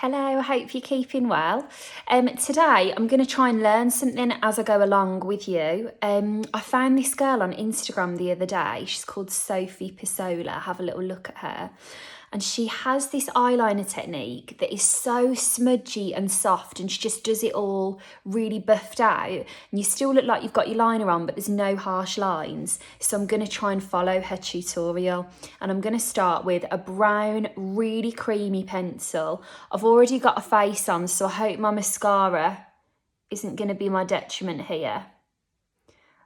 Hello, I hope you're keeping well. Today I'm going to try and learn something as I go along with you. I found this girl on Instagram the other day. She's called Sophie Pisola. Have a little look at her. And she has this eyeliner technique that is so smudgy and soft, and she just does it all really buffed out. And you still look like you've got your liner on, but there's no harsh lines. So I'm going to try and follow her tutorial. And I'm going to start with a brown, really creamy pencil. I've already got a face on, so I hope my mascara isn't going to be my detriment here.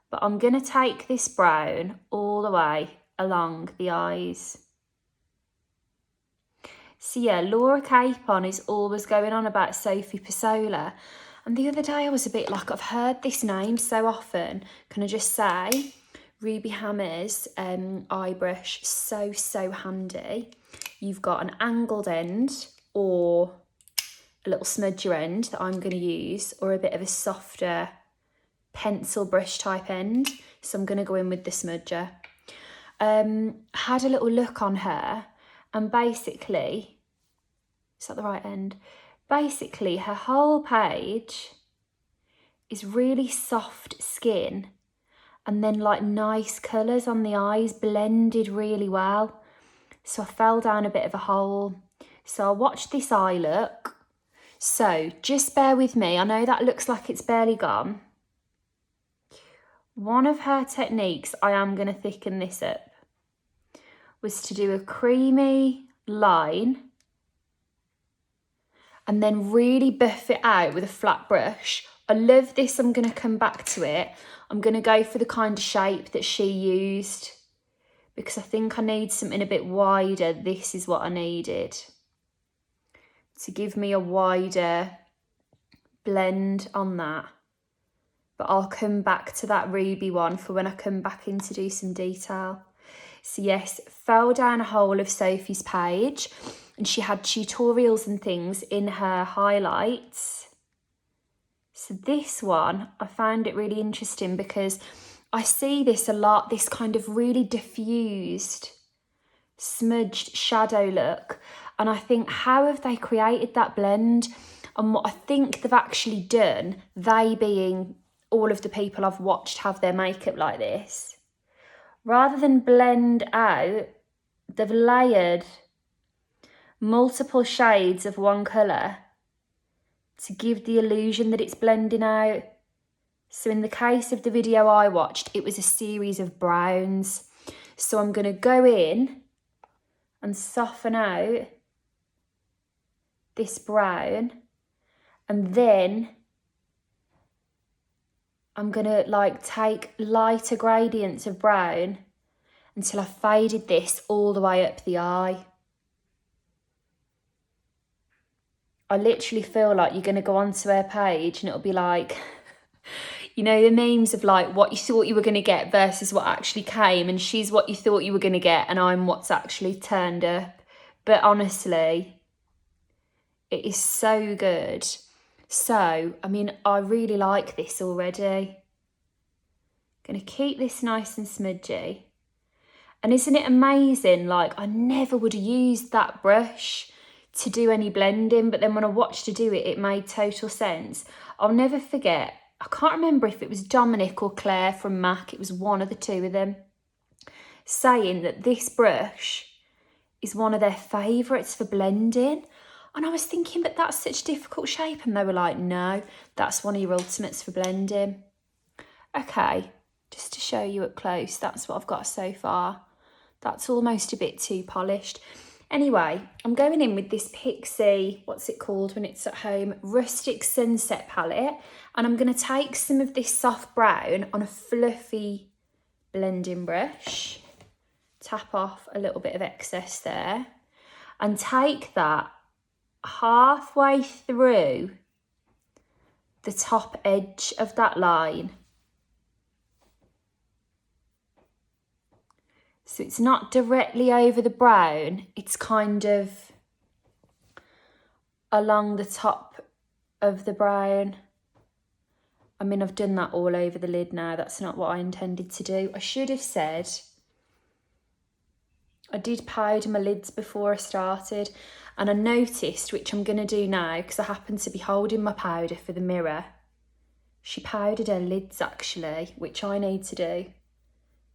But I'm going to take this brown all the way along the eyes. So yeah, Laura Capon is always going on about Sophie Pisola. And the other day I was a bit like, I've heard this name so often. Can I just say, Ruby Hammer's eye brush, so handy. You've got an angled end or a little smudger end that I'm going to use, or a bit of a softer pencil brush type end. So I'm going to go in with the smudger. Had a little look on her, and basically, is that the right end? Basically, her whole page is really soft skin and then like nice colours on the eyes, blended really well. So I fell down a bit of a hole. So I watched this eye look. So just bear with me. I know that looks like it's barely gone. One of her techniques, I am going to thicken this up, was to do a creamy line and then really buff it out with a flat brush. I love this. I'm going to come back to it. I'm going to go for the kind of shape that she used because I think I need something a bit wider. This is what I needed to give me a wider blend on that. But I'll come back to that ruby one for when I come back in to do some detail. So yes, fell down a hole of Sophie's page, and she had tutorials and things in her highlights. So this one, I found it really interesting because I see this a lot, this kind of really diffused, smudged shadow look. And I think, how have they created that blend? And what I think they've actually done, they being all of the people I've watched have their makeup like this, rather than blend out, they've layered multiple shades of one colour to give the illusion that it's blending out. So in the case of the video I watched, it was a series of browns. So I'm going to go in and soften out this brown, and then I'm going to like take lighter gradients of brown until I faded this all the way up the eye. I literally feel like you're going to go onto her page and it'll be like, you know, the memes of like what you thought you were going to get versus what actually came, and she's what you thought you were going to get and I'm what's actually turned up. But honestly, it is so good. So, I mean, I really like this already. Going to keep this nice and smudgy. And isn't it amazing? Like, I never would have used that brush to do any blending, but then when I watched her do it, it made total sense. I'll never forget, I can't remember if it was Dominic or Claire from MAC, it was one of the two of them, saying that this brush is one of their favourites for blending. And I was thinking, but that's such a difficult shape. And they were like, no, that's one of your ultimates for blending. Okay, just to show you up close, that's what I've got so far. That's almost a bit too polished. Anyway, I'm going in with this Pixi, what's it called when it's at home? Rustic Sunset palette. And I'm going to take some of this soft brown on a fluffy blending brush. Tap off a little bit of excess there. And take that halfway through the top edge of that line. So it's not directly over the brown, it's kind of along the top of the brown. I mean, I've done that all over the lid now. That's not what I intended to do. I should have said I did powder my lids before I started, and I noticed, which I'm going to do now because I happen to be holding my powder for the mirror, she powdered her lids actually, which I need to do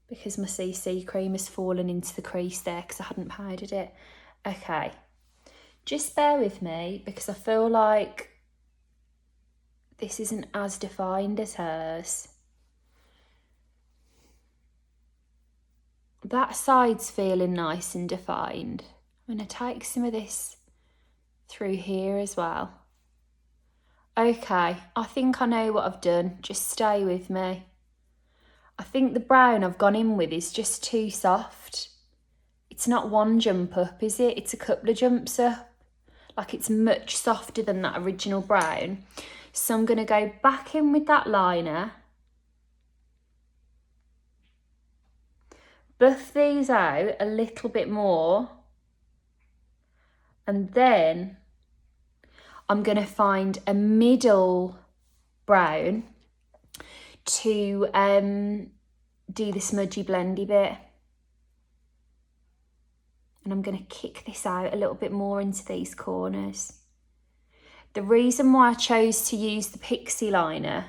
because my CC cream has fallen into the crease there because I hadn't powdered it. Okay, just bear with me because I feel like this isn't as defined as hers. That side's feeling nice and defined. I'm going to take some of this through here as well. Okay, I think I know what I've done. Just stay with me. I think the brown I've gone in with is just too soft. It's not one jump up, is it? It's a couple of jumps up. Like it's much softer than that original brown. So I'm going to go back in with that liner. Buff these out a little bit more. And then I'm going to find a middle brown to do the smudgy blendy bit. And I'm going to kick this out a little bit more into these corners. The reason why I chose to use the Pixi liner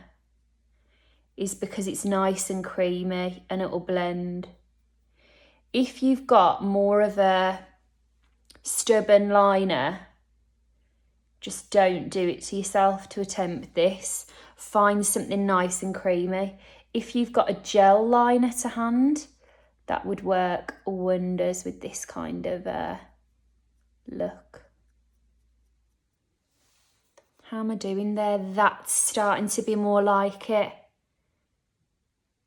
is because it's nice and creamy and it will blend. If you've got more of a stubborn liner, just don't do it to yourself to attempt this. Find something nice and creamy. If you've got a gel liner to hand, that would work wonders with this kind of look. How am I doing there? That's starting to be more like it.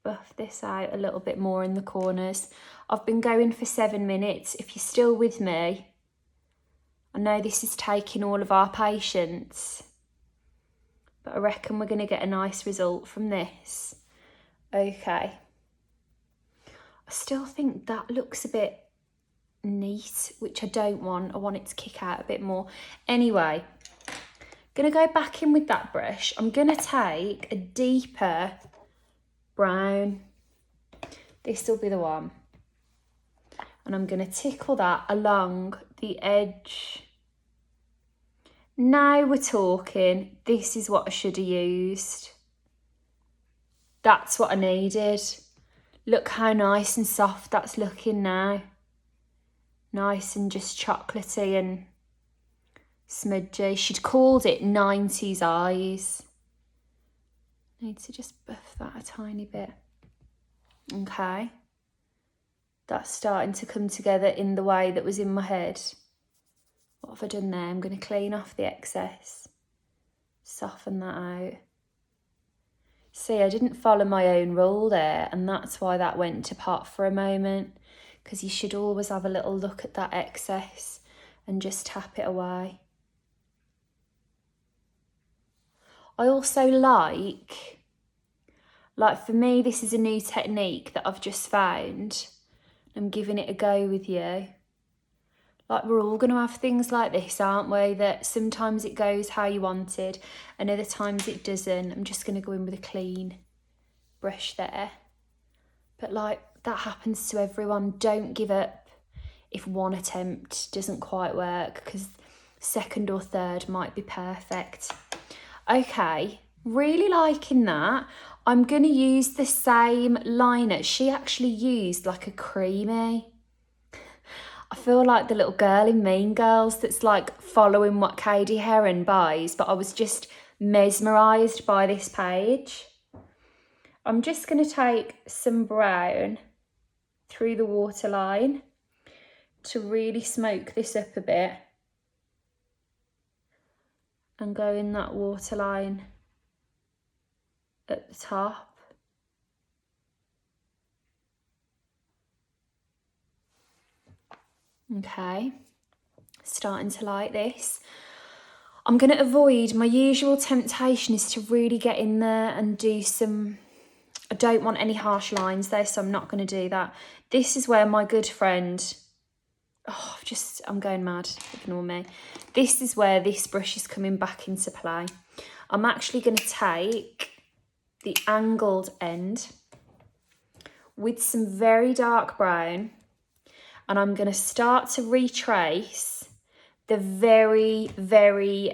Buff this out a little bit more in the corners. I've been going for 7 minutes. If you're still with me, I know this is taking all of our patience, but I reckon we're going to get a nice result from this. Okay. I still think that looks a bit neat, which I don't want. I want it to kick out a bit more. Anyway, I'm going to go back in with that brush. I'm going to take a deeper brown. This will be the one. And I'm going to tickle that along the edge. Now we're talking. This is what I should have used. That's what I needed. Look how nice and soft that's looking now. Nice and just chocolatey and smudgy. She'd called it 90s eyes. Need to just buff that a tiny bit. Okay. That's starting to come together in the way that was in my head. What have I done there? I'm going to clean off the excess. Soften that out. See, I didn't follow my own rule there, and that's why that went to pot for a moment, because you should always have a little look at that excess and just tap it away. I also like for me, this is a new technique that I've just found. I'm giving it a go with you. Like, we're all going to have things like this, aren't we? That sometimes it goes how you wanted and other times it doesn't. I'm just going to go in with a clean brush there. But like, that happens to everyone. Don't give up if one attempt doesn't quite work, because second or third might be perfect. Okay, really liking that. I'm going to use the same liner. She actually used like a creamy. I feel like the little girl in Mean Girls that's like following what Katie Heron buys, but I was just mesmerised by this page. I'm just going to take some brown through the waterline to really smoke this up a bit. And go in that waterline at the top. Okay, starting to like this. I'm going to avoid, my usual temptation is to really get in there and do some, I don't want any harsh lines there, so I'm not going to do that. This is where my good friend, I'm going mad, ignore me. This is where this brush is coming back into play. I'm actually going to take the angled end with some very dark brown. and I'm going to start to retrace the very, very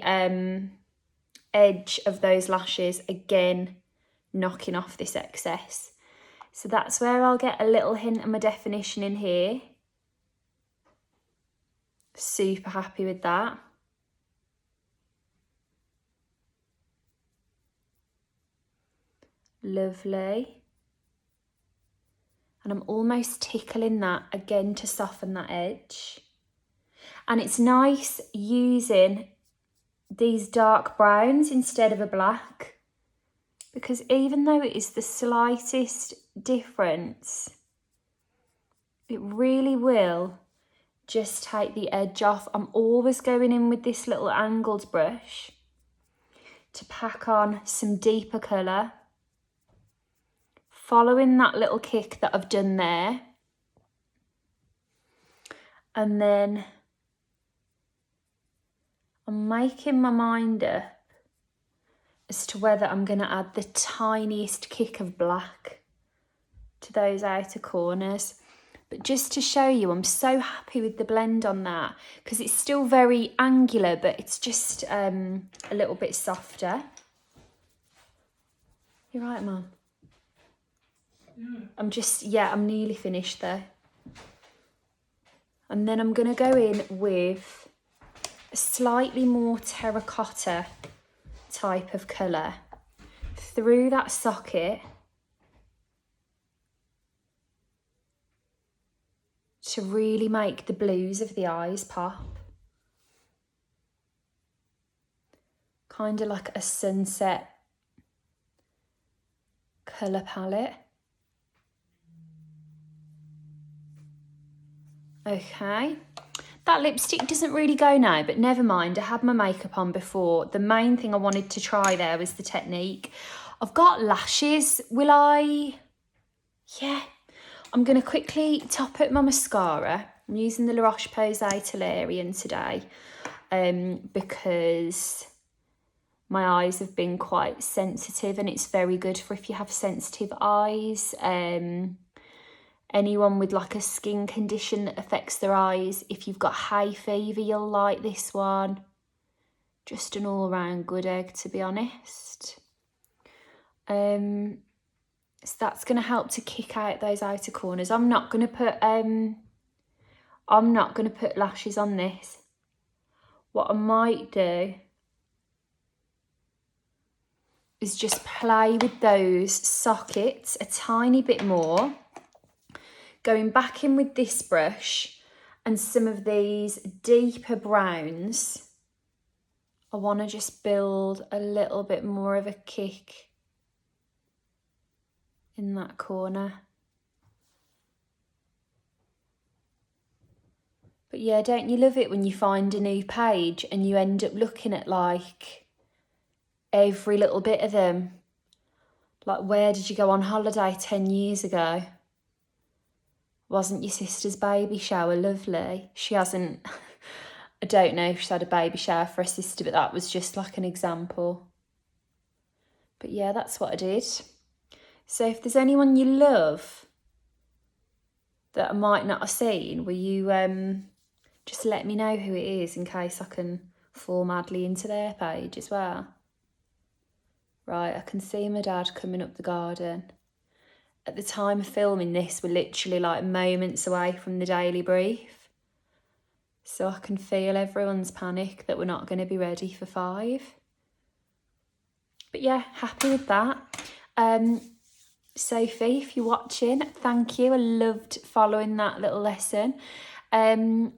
edge of those lashes, again, knocking off this excess. So that's where I'll get a little hint of my definition in here. Super happy with that. Lovely. And I'm almost tickling that again to soften that edge. And it's nice using these dark browns instead of a black, because even though it is the slightest difference, it really will just take the edge off. I'm always going in with this little angled brush to pack on some deeper colour, following that little kick that I've done there. And then I'm making my mind up as to whether I'm going to add the tiniest kick of black to those outer corners. But just to show you, I'm so happy with the blend on that, because it's still very angular, but it's just a little bit softer. You're right, Mum? Yeah. I'm nearly finished there. And then I'm going to go in with a slightly more terracotta type of colour through that socket to really make the blues of the eyes pop. Kind of like a sunset colour palette. Okay, that lipstick doesn't really go now, but never mind, I had my makeup on before. The main thing I wanted to try there was the technique. I've got lashes, will I? Yeah, I'm going to quickly top up my mascara. I'm using the Roche Posay Toleriane today because my eyes have been quite sensitive, and it's very good for if you have sensitive eyes. Anyone with like a skin condition that affects their eyes, if you've got hay fever, you'll like this one. Just an all-round good egg, to be honest. So that's going to help to kick out those outer corners. I'm not going to put lashes on this. What I might do is just play with those sockets a tiny bit more, going back in with this brush and some of these deeper browns. I want to just build a little bit more of a kick in that corner. But yeah, don't you love it when you find a new page and you end up looking at like every little bit of them? Like, where did you go on holiday 10 years ago? Wasn't your sister's baby shower lovely? She hasn't, I don't know if she's had a baby shower for her sister, but that was just like an example. But yeah, that's what I did. So if there's anyone you love that I might not have seen, will you just let me know who it is in case I can fall madly into their page as well? Right, I can see my dad coming up the garden. At the time of filming this, we're literally like moments away from the daily brief. So I can feel everyone's panic that we're not going to be ready for 5. But yeah, happy with that. Sophie, if you're watching, thank you. I loved following that little lesson. And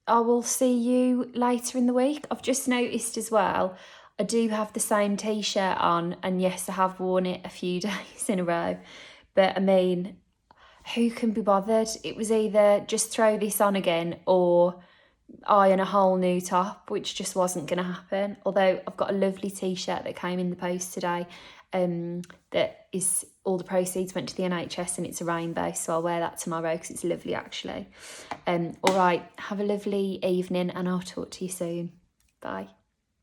I will see you later in the week. I've just noticed as well, I do have the same t-shirt on, and yes, I have worn it a few days in a row, but I mean, who can be bothered? It was either just throw this on again or iron a whole new top, which just wasn't going to happen. Although I've got a lovely t-shirt that came in the post today, that is, all the proceeds went to the NHS, and it's a rainbow, so I'll wear that tomorrow because it's lovely actually. All right, have a lovely evening, and I'll talk to you soon. Bye.